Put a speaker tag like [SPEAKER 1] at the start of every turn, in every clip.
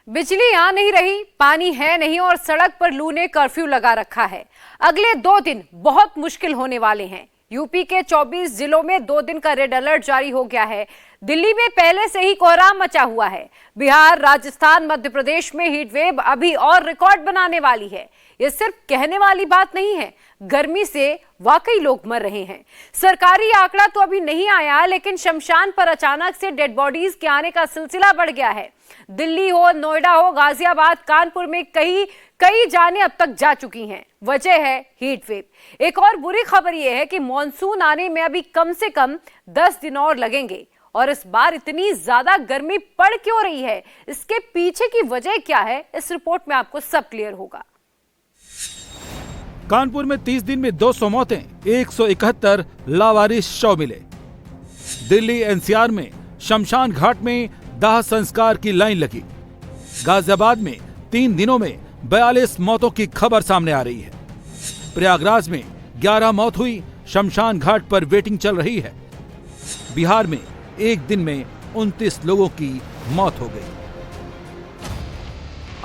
[SPEAKER 1] बिजली आ नहीं रही, पानी है नहीं और सड़क पर लू ने कर्फ्यू लगा रखा है। अगले 2 दिन बहुत मुश्किल होने वाले हैं। यूपी के 24 जिलों में 2 दिन का रेड अलर्ट जारी हो गया है। दिल्ली में पहले से ही कोहराम मचा हुआ है। बिहार, राजस्थान, मध्य प्रदेश में हीट वेव अभी और रिकॉर्ड बनाने वाली है। ये सिर्फ कहने वाली बात नहीं है, गर्मी से वाकई लोग मर रहे हैं। सरकारी आंकड़ा तो अभी नहीं आया, लेकिन शमशान पर अचानक से डेड बॉडीज के आने का सिलसिला बढ़ गया है। दिल्ली हो, नोएडा हो, गाजियाबाद, कानपुर में कई जानें अब तक जा चुकी हैं। वजह है हीट वेव। एक और बुरी खबर यह है कि मॉनसून आने में अभी कम से कम 10 दिन और लगेंगे। और इस बार इतनी ज्यादा गर्मी पड़ क्यों रही है, इसके पीछे की वजह क्या है, इस रिपोर्ट में आपको सब क्लियर होगा।
[SPEAKER 2] कानपुर में 30 दिन में 200 मौतें, 171 लावारिस शव मिले। दिल्ली एनसीआर में शमशान घाट में दाह संस्कार की लाइन लगी। गाजियाबाद में 3 दिनों में 42 मौतों की खबर सामने आ रही है। प्रयागराज में 11 मौत हुई, शमशान घाट पर वेटिंग चल रही है। बिहार में एक दिन में 29 लोगों की मौत हो गई।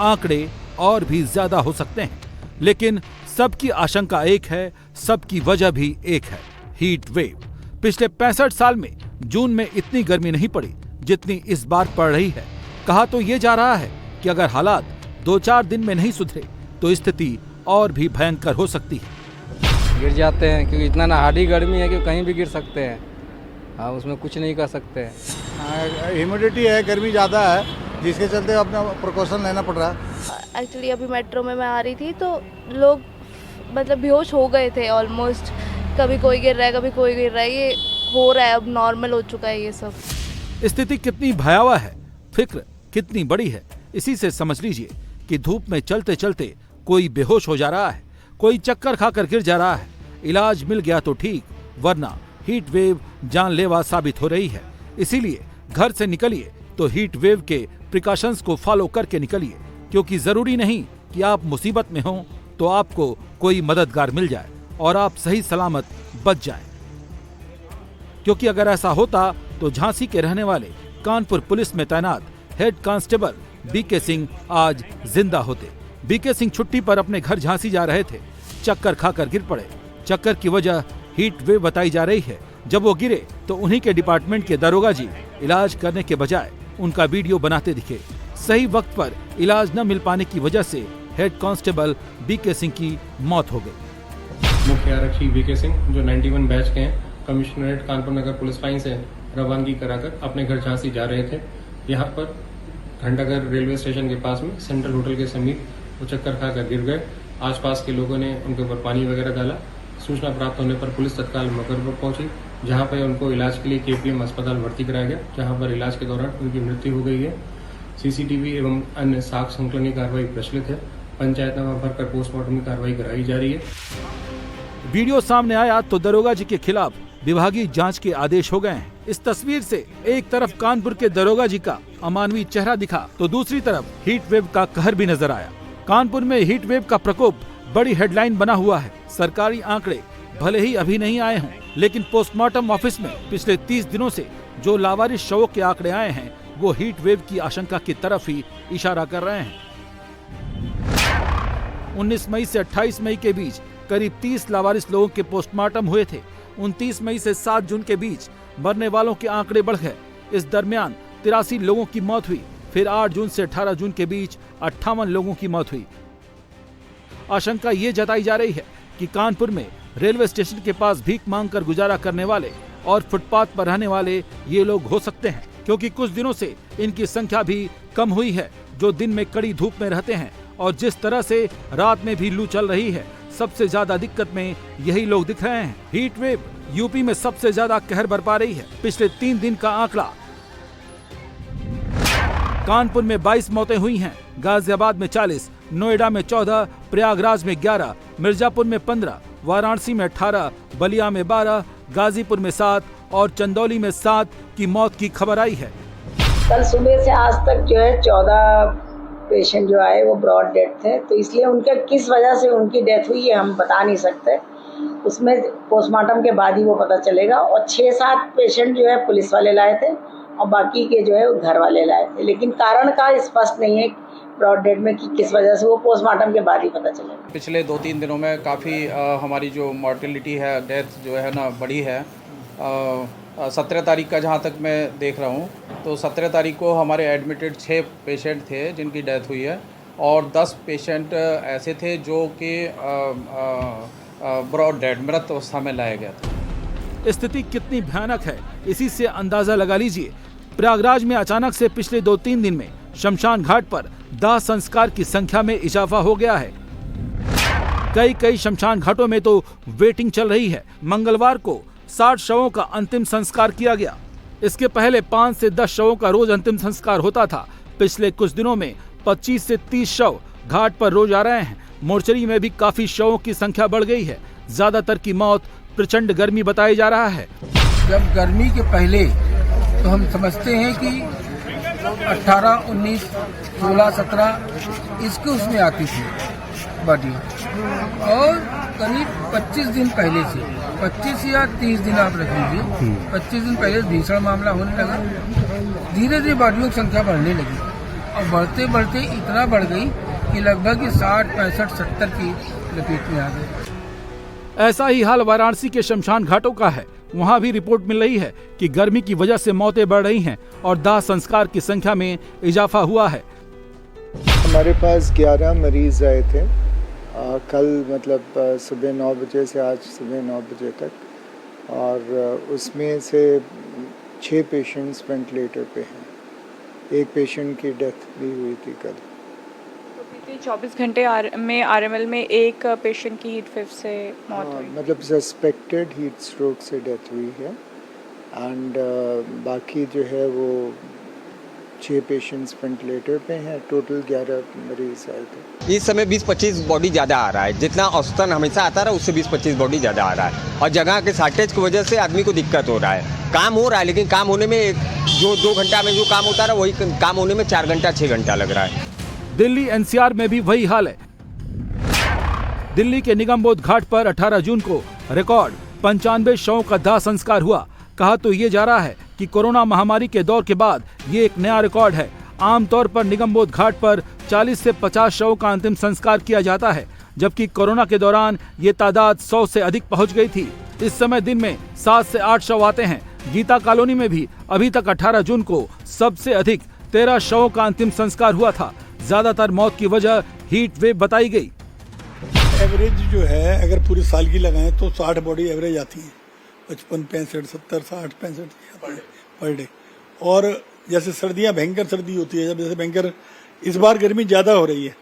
[SPEAKER 2] आंकड़े और भी ज्यादा हो सकते हैं, लेकिन सबकी आशंका एक है, सबकी वजह भी एक है, हीट वेव। पिछले 65 साल में जून में इतनी गर्मी नहीं पड़ी जितनी इस बार पड़ रही है। कहा तो ये जा रहा है कि अगर हालात 2-4 दिन में नहीं सुधरे तो स्थिति और भी भयंकर हो सकती है।
[SPEAKER 3] गिर जाते हैं क्योंकि इतना ना हार्डी गर्मी है कि कहीं भी गिर सकते हैं। हाँ, उसमें कुछ नहीं कर सकते हैं।
[SPEAKER 4] ह्यूमिडिटी है, गर्मी ज़्यादा है, जिसके चलते अपना प्रिकॉशन लेना पड़ रहा है।
[SPEAKER 5] एक्चुअली अभी मेट्रो में मैं आ रही थी तो लोग मतलब बेहोश हो गए थे ऑलमोस्ट। कभी कोई गिर रहा है, कभी कोई गिर रहा है। ये हो रहा है, अब नॉर्मल हो चुका है ये सब।
[SPEAKER 2] स्थिति कितनी भयावह है, फिक्र कितनी बड़ी है, इसी से समझ लीजिए कि धूप में चलते चलते कोई बेहोश हो जा रहा है, कोई चक्कर खाकर गिर जा रहा है। इलाज मिल गया तो ठीक, वरना हीट वेव जानलेवा साबित हो रही है। इसीलिए घर से निकलिए तो हीट वेव के प्रिकॉशंस को फॉलो करके निकलिए, क्योंकि जरूरी नहीं कि आप मुसीबत में हो तो आपको कोई मददगार मिल जाए और आप सही सलामत बच जाएं। क्योंकि अगर ऐसा होता तो झांसी के रहने वाले कानपुर पुलिस में तैनात हेड कांस्टेबल बीके सिंह आज जिंदा होते। बीके सिंह छुट्टी पर अपने घर झांसी जा रहे थे, चक्कर खाकर गिर पड़े। चक्कर की वजह हीट वेव बताई जा रही है। जब वो गिरे तो उन्हीं के डिपार्टमेंट के दरोगा जी इलाज करने के बजाय उनका वीडियो बनाते दिखे। सही वक्त पर इलाज न मिल पाने की वजह से हेड कांस्टेबल बीके सिंह की मौत हो गई।
[SPEAKER 6] मुख्य आरक्षी बीके सिंह जो 91 बैच के हैं, कमिश्नरेट कानपुर नगर पुलिस लाइन से रवानगी कराकर अपने घर झांसी जा रहे थे। यहाँ पर घंटाघर रेलवे स्टेशन के पास में सेंट्रल होटल के समीप वो चक्कर खाकर गिर गए। आसपास के लोगों ने उनके ऊपर पानी वगैरह डाला। सूचना प्राप्त होने पर पुलिस तत्काल मौके पर पहुंची, जहां पर उनको इलाज के लिए केपीएम अस्पताल भर्ती कराया गया, जहां पर इलाज के दौरान उनकी मृत्यु हो गई है। सीसीटीवी एवं अन्य साक्ष्य संकलन की कार्रवाई प्रचलित है। पंचायतनामा भरकर पोस्टमार्टम की कार्रवाई कराई जा रही है।
[SPEAKER 2] वीडियो सामने आया तो दरोगा जी के खिलाफ विभागीय जांच के आदेश हो गए हैं। इस तस्वीर से एक तरफ कानपुर के दरोगा जी का अमानवीय चेहरा दिखा तो दूसरी तरफ हीट वेव का कहर भी नजर आया। कानपुर में हीट वेव का प्रकोप बड़ी हेडलाइन बना हुआ है। सरकारी आंकड़े भले ही अभी नहीं आए हों, लेकिन पोस्टमार्टम ऑफिस में पिछले 30 दिनों से जो लावारिस शवों के आंकड़े आए हैं वो हीट वेव की आशंका की तरफ ही इशारा कर रहे हैं। 19 मई से 28 मई के बीच करीब 30 लावारिस लोगों के पोस्टमार्टम हुए थे। 29 मई से 7 जून के बीच मरने वालों के आंकड़े बढ़ गए। इस दरमियान 83 लोगों की मौत हुई। फिर 8 जून से 18 जून के बीच 58 लोगों की मौत हुई। आशंका ये जताई जा रही है कि कानपुर में रेलवे स्टेशन के पास भीख मांगकर गुजारा करने वाले और फुटपाथ पर रहने वाले ये लोग हो सकते हैं, क्योंकि कुछ दिनों से इनकी संख्या भी कम हुई है जो दिन में कड़ी धूप में रहते हैं। और जिस तरह से रात में भी लू चल रही है, सबसे ज्यादा दिक्कत में यही लोग दिख रहे हैं। हीट वेव यूपी में सबसे ज्यादा कहर बरपा रही है। पिछले 3 दिन का आंकड़ा, कानपुर में 22 मौतें हुई हैं, गाजियाबाद में 40, नोएडा में 14, प्रयागराज में 11, मिर्जापुर में 15, वाराणसी में 18, बलिया में 12, गाजीपुर में 7 और चंदौली में 7 की मौत की खबर आई है।
[SPEAKER 7] कल सुबह से आज तक जो है 14 पेशेंट जो आए वो ब्रॉड डेथ थे, तो इसलिए उनके किस वजह से उनकी डेथ हुई है हम बता नहीं सकते। उसमें पोस्टमार्टम के बाद ही वो पता चलेगा। और 6-7 पेशेंट जो है पुलिस वाले लाए थे और बाकी के जो है वो घर वाले लाए थे, लेकिन कारण का स्पष्ट नहीं है ब्रॉड डेड में कि किस वजह से, वो पोस्टमार्टम के बाद ही पता चलेगा।
[SPEAKER 8] पिछले 2-3 दिनों में काफ़ी हमारी जो मॉर्टेलिटी है, डेथ जो है ना बढ़ी है। 17 तारीख का जहाँ तक मैं देख रहा हूँ तो 17 तारीख को हमारे एडमिटेड 6 पेशेंट थे जिनकी डेथ हुई है और 10 पेशेंट ऐसे थे जो कि ब्रॉड डेड मृत अवस्था में लाया गया था।
[SPEAKER 2] स्थिति कितनी भयानक है इसी से अंदाजा लगा लीजिए। प्रयागराज में अचानक से पिछले 2-3 दिन में शमशान घाट पर दाह संस्कार की संख्या में इजाफा हो गया है। कई शमशान घाटों में तो वेटिंग चल रही है। मंगलवार को 60 शवों का अंतिम संस्कार किया गया। इसके पहले 5 से 10 शवों का रोज अंतिम संस्कार होता था। पिछले कुछ दिनों में 25 से 30 शव घाट पर रोज आ रहे हैं। मोर्चरी में भी काफी शवों की संख्या बढ़ गई है। ज्यादातर की मौत प्रचंड गर्मी बताई जा रहा है।
[SPEAKER 9] जब गर्मी के पहले तो हम समझते हैं कि 18, 19, 16, 17 इसके उसमें आती थी बॉडी, और करीब 25 दिन पहले से 25 या 30 दिन आप रख लीजिए, 25 दिन पहले भीषण मामला होने लगा। धीरे धीरे बॉडियों की संख्या बढ़ने लगी और बढ़ते बढ़ते इतना बढ़ गई कि लगभग 60, 65, 70 की लपेट में आ गए।
[SPEAKER 2] ऐसा ही हाल वाराणसी के शमशान घाटों का है। वहां भी रिपोर्ट मिल रही है कि गर्मी की वजह से मौतें बढ़ रही हैं और दाह संस्कार की संख्या में इजाफा हुआ है।
[SPEAKER 10] हमारे पास 11 मरीज आए थे कल, मतलब सुबह 9 बजे से आज सुबह 9 बजे तक, और उसमें से 6 पेशेंट्स वेंटिलेटर पे हैं। एक पेशेंट की डेथ भी हुई थी कल।
[SPEAKER 11] 24 घंटे में आरएमएल में एक पेशेंट की हीट वेव से मौत हुई,
[SPEAKER 10] मतलब सस्पेक्टेड हीट स्ट्रोक से डेथ हुई है। एंड बाकी जो है वो 6 पेशेंट्स वेंटिलेटर पे हैं। टोटल 11 मरीज आए थे।
[SPEAKER 12] इस समय 20-25 बॉडी ज़्यादा आ रहा है। जितना औसतन हमेशा आता रहा उससे 20-25 बॉडी ज़्यादा आ रहा है और जगह के शॉर्टेज की वजह से आदमी को दिक्कत हो रहा है। काम हो रहा है लेकिन काम होने में जो 2 घंटा में जो काम होता रहा वही काम होने में 4 घंटा 6 घंटा लग रहा है।
[SPEAKER 2] दिल्ली एनसीआर में भी वही हाल है। दिल्ली के निगमबोध घाट पर 18 जून को रिकॉर्ड 95 शवों का दाह संस्कार हुआ। कहा तो ये जा रहा है कि कोरोना महामारी के दौर के बाद ये एक नया रिकॉर्ड है। आमतौर पर निगमबोध घाट पर 40 से 50 शवों का अंतिम संस्कार किया जाता है, जबकि कोरोना के दौरान ये तादाद 100 से अधिक पहुंच गई थी। इस समय दिन में 7 से 8 शव आते हैं। गीता कॉलोनी में भी अभी तक 18 जून को सबसे अधिक 13 शवों का अंतिम संस्कार हुआ था। ज्यादातर मौत की वजह हीट वेव बताई गई।
[SPEAKER 13] एवरेज जो है अगर पूरे साल की लगाएं तो 60 बॉडी एवरेज आती है, 55, 65, 70, 60, 65 पर डे। और जैसे सर्दियां भयंकर सर्दी होती है, जब जैसे भयंकर इस बार गर्मी ज़्यादा हो रही है,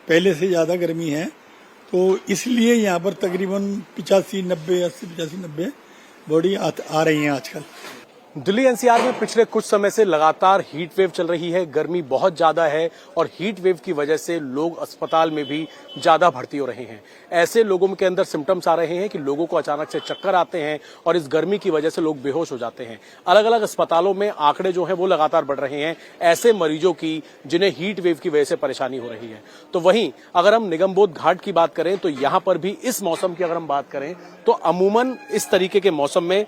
[SPEAKER 13] पहले से ज़्यादा गर्मी है, तो इसलिए यहाँ पर तकरीबन 85, 90, 80, 85, 90 बॉडी आ रही हैं आजकल।
[SPEAKER 14] दिल्ली एनसीआर में पिछले कुछ समय से लगातार हीट वेव चल रही है। गर्मी बहुत ज्यादा है और हीट वेव की वजह से लोग अस्पताल में भी ज्यादा भर्ती हो रहे हैं। ऐसे लोगों के अंदर सिम्टम्स आ रहे हैं कि लोगों को अचानक से चक्कर आते हैं और इस गर्मी की वजह से लोग बेहोश हो जाते हैं। अलग अलग अस्पतालों में आंकड़े जो हैं वो लगातार बढ़ रहे हैं ऐसे मरीजों की जिन्हें हीट वेव की वजह से परेशानी हो रही है। तो वहीं अगर हम निगमबोध घाट की बात करें तो यहाँ पर भी इस मौसम की अगर हम बात करें तो अमूमन इस तरीके के मौसम में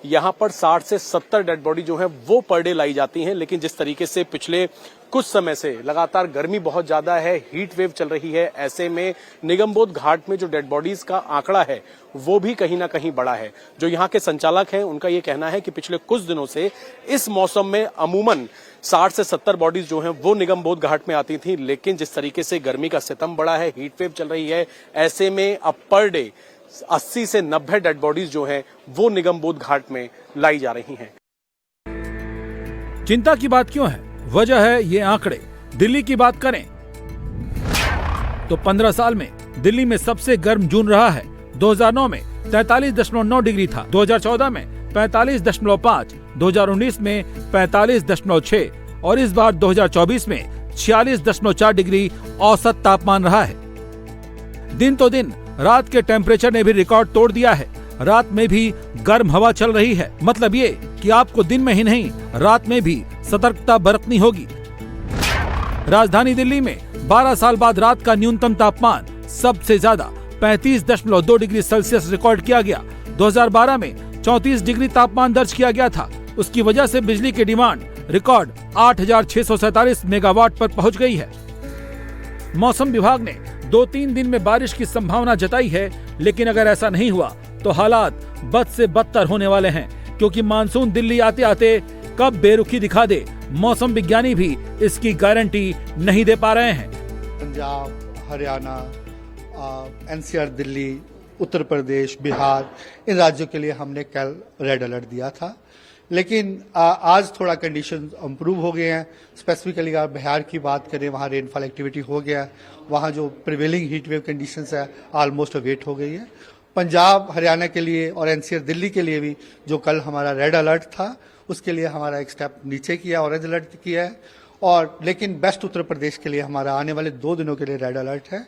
[SPEAKER 14] यहाँ पर 60 से 70 डेड बॉडी जो है वो पर डे लाई जाती हैं। लेकिन जिस तरीके से पिछले कुछ समय से लगातार गर्मी बहुत ज्यादा है, हीट वेव चल रही है, ऐसे में निगमबोध घाट में जो डेड बॉडीज का आंकड़ा है वो भी कहीं ना कहीं बड़ा है। जो यहाँ के संचालक हैं उनका ये कहना है कि पिछले कुछ दिनों से इस मौसम में अमूमन 60 से 70 बॉडीज जो हैं वो निगमबोध घाट में आती थी, लेकिन जिस तरीके से गर्मी का सितम बढ़ा है, हीट वेव चल रही है, ऐसे में अब पर डे 80 से 90 डेड बॉडीज जो हैं वो निगमबोध घाट में लाई जा रही हैं।
[SPEAKER 2] चिंता की बात क्यों है? वजह है ये आंकड़े। दिल्ली की बात करें तो 15 साल में दिल्ली में सबसे गर्म जून रहा है। 2009 में 43.9 डिग्री था, 2014 में 45.5, 2019 में 45.6 और इस बार 2024 में 46.4 डिग्री औसत तापमान रहा है। दिन तो दिन रात के टेम्परेचर ने भी रिकॉर्ड तोड़ दिया है। रात में भी गर्म हवा चल रही है। मतलब ये कि आपको दिन में ही नहीं रात में भी सतर्कता बरतनी होगी। राजधानी दिल्ली में 12 साल बाद रात का न्यूनतम तापमान सबसे ज्यादा 35.2 डिग्री सेल्सियस रिकॉर्ड किया गया। 2012 में 34 डिग्री तापमान दर्ज किया गया था। उसकी वजह से बिजली की डिमांड रिकॉर्ड 8,647 मेगावाट पर पहुंच गई है। मौसम विभाग ने 2-3 दिन में बारिश की संभावना जताई है, लेकिन अगर ऐसा नहीं हुआ तो हालात बद से बदतर होने वाले हैं, क्योंकि मानसून दिल्ली आते आते कब बेरुखी दिखा दे, मौसम विज्ञानी भी इसकी गारंटी नहीं दे पा रहे हैं।
[SPEAKER 4] पंजाब, हरियाणा, एनसीआर दिल्ली, उत्तर प्रदेश, बिहार, इन राज्यों के लिए हमने कल रेड अलर्ट दिया था, लेकिन आज थोड़ा कंडीशन इम्प्रूव हो गए हैं। स्पेसिफिकली अगर बिहार की बात करें, वहाँ रेनफॉल एक्टिविटी हो गया है, वहाँ जो प्रिवेलिंग हीट वेव कंडीशंस है ऑलमोस्ट अवेट हो गई है। पंजाब, हरियाणा के लिए और एनसीआर दिल्ली के लिए भी जो कल हमारा रेड अलर्ट था, उसके लिए हमारा एक स्टेप नीचे किया, ऑरेंज अलर्ट किया है। और लेकिन वेस्ट उत्तर प्रदेश के लिए हमारा आने वाले 2 दिनों के लिए रेड अलर्ट है।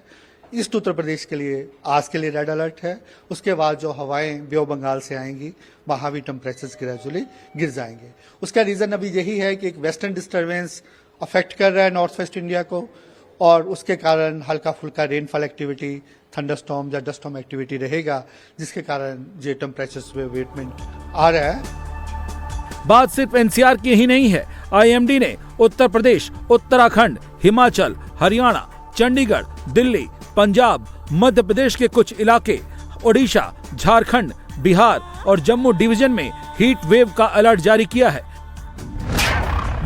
[SPEAKER 4] ईस्ट उत्तर प्रदेश के लिए आज के लिए रेड अलर्ट है। उसके बाद जो हवाएं बे ऑफ बंगाल से आएंगी, वहां भी टेम्परेचर्स ग्रेजुअली गिर जाएंगे। उसका रीजन अभी यही है कि एक वेस्टर्न डिस्टर्बेंस अफेक्ट कर रहा है नॉर्थ वेस्ट इंडिया को, और उसके कारण हल्का फुल्का रेनफॉल एक्टिविटी, थंडरस्टॉर्म या डस्टस्टॉर्म एक्टिविटी रहेगा, जिसके कारण ये टेम्परेचर्स में वेटमेंट आ रहा है।
[SPEAKER 2] बात सिर्फ एनसीआर की ही नहीं है। आईएमडी ने उत्तर प्रदेश, उत्तराखंड, हिमाचल, हरियाणा, चंडीगढ़, दिल्ली, पंजाब, मध्य प्रदेश के कुछ इलाके, ओडिशा, झारखंड, बिहार और जम्मू डिवीजन में हीट वेव का अलर्ट जारी किया है।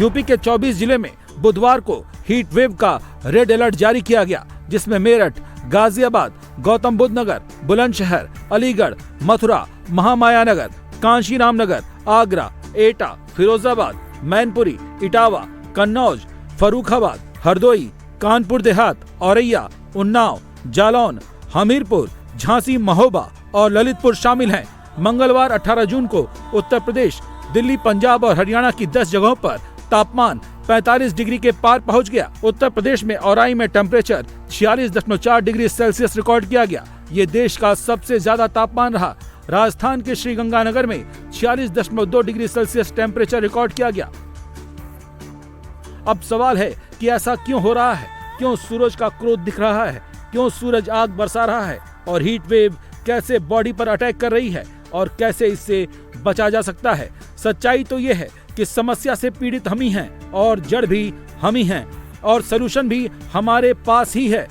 [SPEAKER 2] यूपी के 24 जिले में बुधवार को हीट वेव का रेड अलर्ट जारी किया गया, जिसमें मेरठ, गाजियाबाद, गौतम बुद्ध नगर, बुलंदशहर, अलीगढ़, मथुरा, महामाया नगर, कांशीराम नगर, आगरा, एटा, फिरोजाबाद, मैनपुरी, इटावा, कन्नौज, फर्रुखाबाद, हरदोई, कानपुर देहात, औरैया, उन्नाव, जालौन, हमीरपुर, झांसी, महोबा और ललितपुर शामिल हैं। मंगलवार 18 जून को उत्तर प्रदेश, दिल्ली, पंजाब और हरियाणा की 10 जगहों पर तापमान 45 डिग्री के पार पहुंच गया। उत्तर प्रदेश में औराई में टेम्परेचर 46.4 डिग्री सेल्सियस रिकॉर्ड किया गया। ये देश का सबसे ज्यादा तापमान रहा। राजस्थान के श्रीगंगानगर में 46.2 डिग्री सेल्सियस टेम्परेचर रिकॉर्ड किया गया। अब सवाल है कि ऐसा क्यों हो रहा है? क्यों सूरज का क्रोध दिख रहा है? क्यों सूरज आग बरसा रहा है? और हीट वेव कैसे बॉडी पर अटैक कर रही है और कैसे इससे बचा जा सकता है? सच्चाई तो ये है कि समस्या से पीड़ित हम ही हैं और जड़ भी हम ही हैं और सलूशन भी हमारे पास ही है।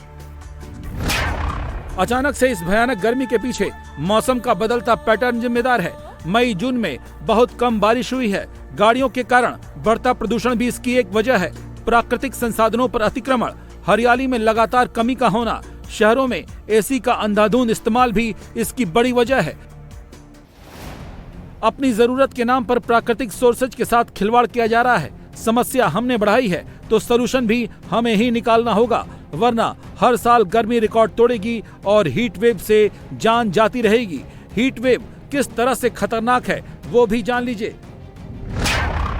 [SPEAKER 2] अचानक से इस भयानक गर्मी के पीछे मौसम का बदलता पैटर्न जिम्मेदार है। मई जून में बहुत कम बारिश हुई है। गाड़ियों के कारण बढ़ता प्रदूषण भी इसकी एक वजह है। प्राकृतिक संसाधनों पर अतिक्रमण, हरियाली में लगातार कमी का होना, शहरों में एसी का अंधाधुंध इस्तेमाल भी इसकी बड़ी वजह है। अपनी जरूरत के नाम पर प्राकृतिक सोर्सेज के साथ खिलवाड़ किया जा रहा है। समस्या हमने बढ़ाई है तो सलूशन भी हमें ही निकालना होगा, वरना हर साल गर्मी रिकॉर्ड तोड़ेगी और हीट वेव से जान जाती रहेगी। हीट वेव किस तरह से खतरनाक है वो भी जान लीजिए।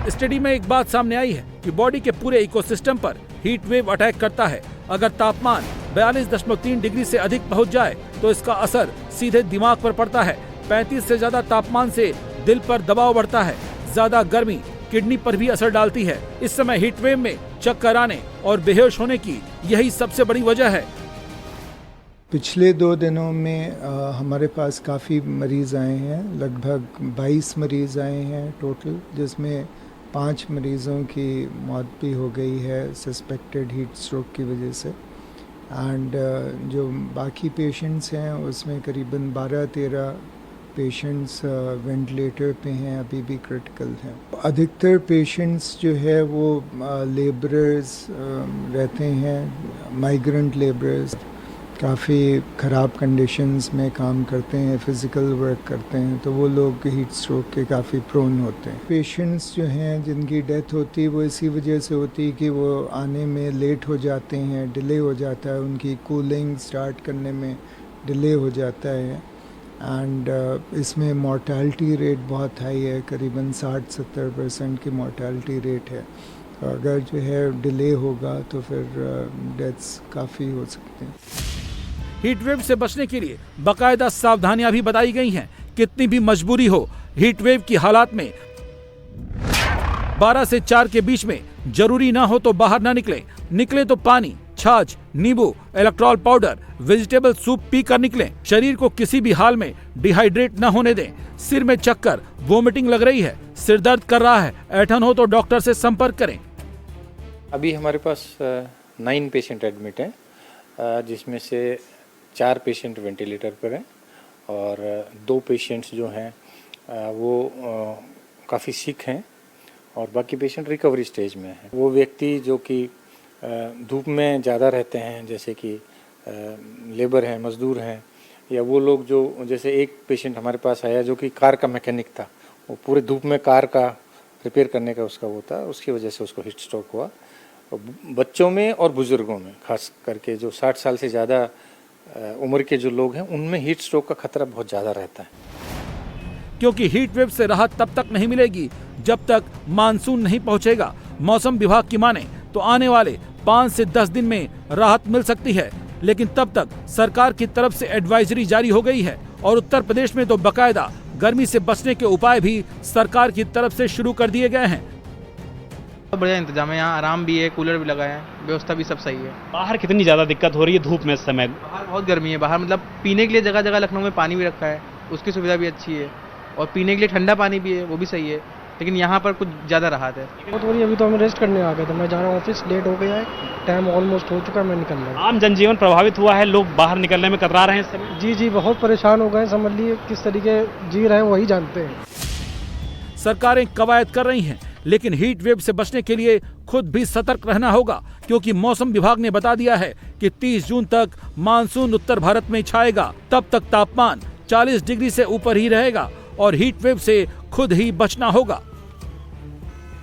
[SPEAKER 2] स्टडी में एक बात सामने आई है कि बॉडी के पूरे इकोसिस्टम पर हीट वेव अटैक करता है। अगर तापमान 42.3 डिग्री से अधिक पहुंच जाए तो इसका असर सीधे दिमाग पर पड़ता है। 35 से ज्यादा तापमान से दिल पर दबाव बढ़ता है। ज्यादा गर्मी किडनी पर भी असर डालती है। इस समय हीट वेव में चक्कर आने और बेहोश होने की यही सबसे बड़ी वजह है।
[SPEAKER 10] पिछले 2 दिनों में हमारे पास काफ़ी मरीज़ आए हैं। लगभग 22 मरीज़ आए हैं टोटल, जिसमें 5 मरीज़ों की मौत भी हो गई है सस्पेक्टेड हीट स्ट्रोक की वजह से। एंड जो बाकी पेशेंट्स हैं उसमें करीबन 12-13 पेशेंट्स वेंटिलेटर पे हैं, अभी भी क्रिटिकल हैं। अधिकतर पेशेंट्स जो है वो लेबरर्स रहते हैं, माइग्रेंट लेबरर्स, काफ़ी ख़राब कंडीशंस में काम करते हैं, फिज़िकल वर्क करते हैं, तो वो लोग हीट स्ट्रोक के काफ़ी प्रोन होते हैं। पेशेंट्स जो हैं जिनकी डेथ होती है वो इसी वजह से होती है कि वो आने में लेट हो जाते हैं, डिले हो जाता है, उनकी कूलिंग स्टार्ट करने में डिले हो जाता है। एंड इसमें मॉर्टेलिटी रेट बहुत हाई है, करीबन 60-70% की मॉर्टेलिटी रेट है। अगर जो है डिले होगा तो फिर डेथ्स काफ़ी हो सकते हैं।
[SPEAKER 2] हीट वेव से बचने के लिए बाकायदा सावधानियां भी बताई गई हैं। कितनी भी मजबूरी हो, हीट वेव की हालात में 12 से 4 के बीच में जरूरी ना हो तो बाहर ना निकले तो पानी, छाछ, नींबू, इलेक्ट्रॉल पाउडर, वेजिटेबल सूप पी कर निकलें। शरीर को किसी भी हाल में डिहाइड्रेट न होने दें। सिर में चक्कर, वोमिटिंग लग रही है, सिर दर्द कर रहा है, ऐंठन हो तो डॉक्टर से संपर्क करें।
[SPEAKER 15] अभी हमारे पास 9 पेशेंट एडमिट हैं जिसमें से 4 पेशेंट वेंटिलेटर पर हैं और 2 पेशेंट्स जो हैं वो काफ़ी सिक हैं और बाकी पेशेंट रिकवरी स्टेज में हैं। वो व्यक्ति जो कि धूप में ज़्यादा रहते हैं, जैसे कि लेबर हैं, मज़दूर हैं, या वो लोग जो, जैसे एक पेशेंट हमारे पास आया जो कि कार का मैकेनिक था, वो पूरे धूप में कार का रिपेयर करने का उसका वो था, उसकी वजह से उसको हीट स्ट्रोक हुआ। और बच्चों में और बुज़ुर्गों में, खास करके जो 60 साल से ज़्यादा उम्र के जो लोग हैं, उनमें हीट स्ट्रोक का खतरा बहुत ज़्यादा रहता है।
[SPEAKER 2] क्योंकि हीट वेव से राहत तब तक नहीं मिलेगी जब तक मानसून नहीं पहुंचेगा। मौसम विभाग की माने तो आने वाले 5 से 10 दिन में राहत मिल सकती है, लेकिन तब तक सरकार की तरफ से एडवाइजरी जारी हो गई है और उत्तर प्रदेश में तो बकायदा गर्मी से बचने के उपाय भी सरकार की तरफ से शुरू कर दिए गए हैं।
[SPEAKER 16] बढ़िया इंतजाम है, यहाँ आराम भी है, कूलर भी लगा है, व्यवस्था भी सब सही है।
[SPEAKER 17] बाहर कितनी ज़्यादा दिक्कत हो रही है धूप में इस समय?
[SPEAKER 16] बाहर बहुत गर्मी है, बाहर मतलब पीने के लिए जगह जगह लखनऊ में पानी भी रखा है, उसकी सुविधा भी अच्छी है, और पीने के लिए ठंडा पानी भी है, वो भी सही है, लेकिन यहाँ पर कुछ ज़्यादा राहत है।
[SPEAKER 18] बहुत बढ़िया, अभी तो हम रेस्ट करने आ गए थे, मैं जा रहा हूँ ऑफिस, लेट हो गया है, टाइम ऑलमोस्ट हो चुका है, मैं निकल रहा हूँ।
[SPEAKER 17] आम जनजीवन प्रभावित हुआ है, लोग बाहर निकलने में कतरा रहे हैं इस समय।
[SPEAKER 18] जी जी, बहुत परेशान हो गए, समझ लिए किस तरीके जी रहे हैं वही जानते हैं।
[SPEAKER 2] सरकारें कवायद कर रही हैं, लेकिन हीट वेव से बचने के लिए खुद भी सतर्क रहना होगा, क्योंकि मौसम विभाग ने बता दिया है कि 30 जून तक मानसून उत्तर भारत में छाएगा। तब तक तापमान 40 डिग्री से ऊपर ही रहेगा और हीट वेव से खुद ही बचना होगा।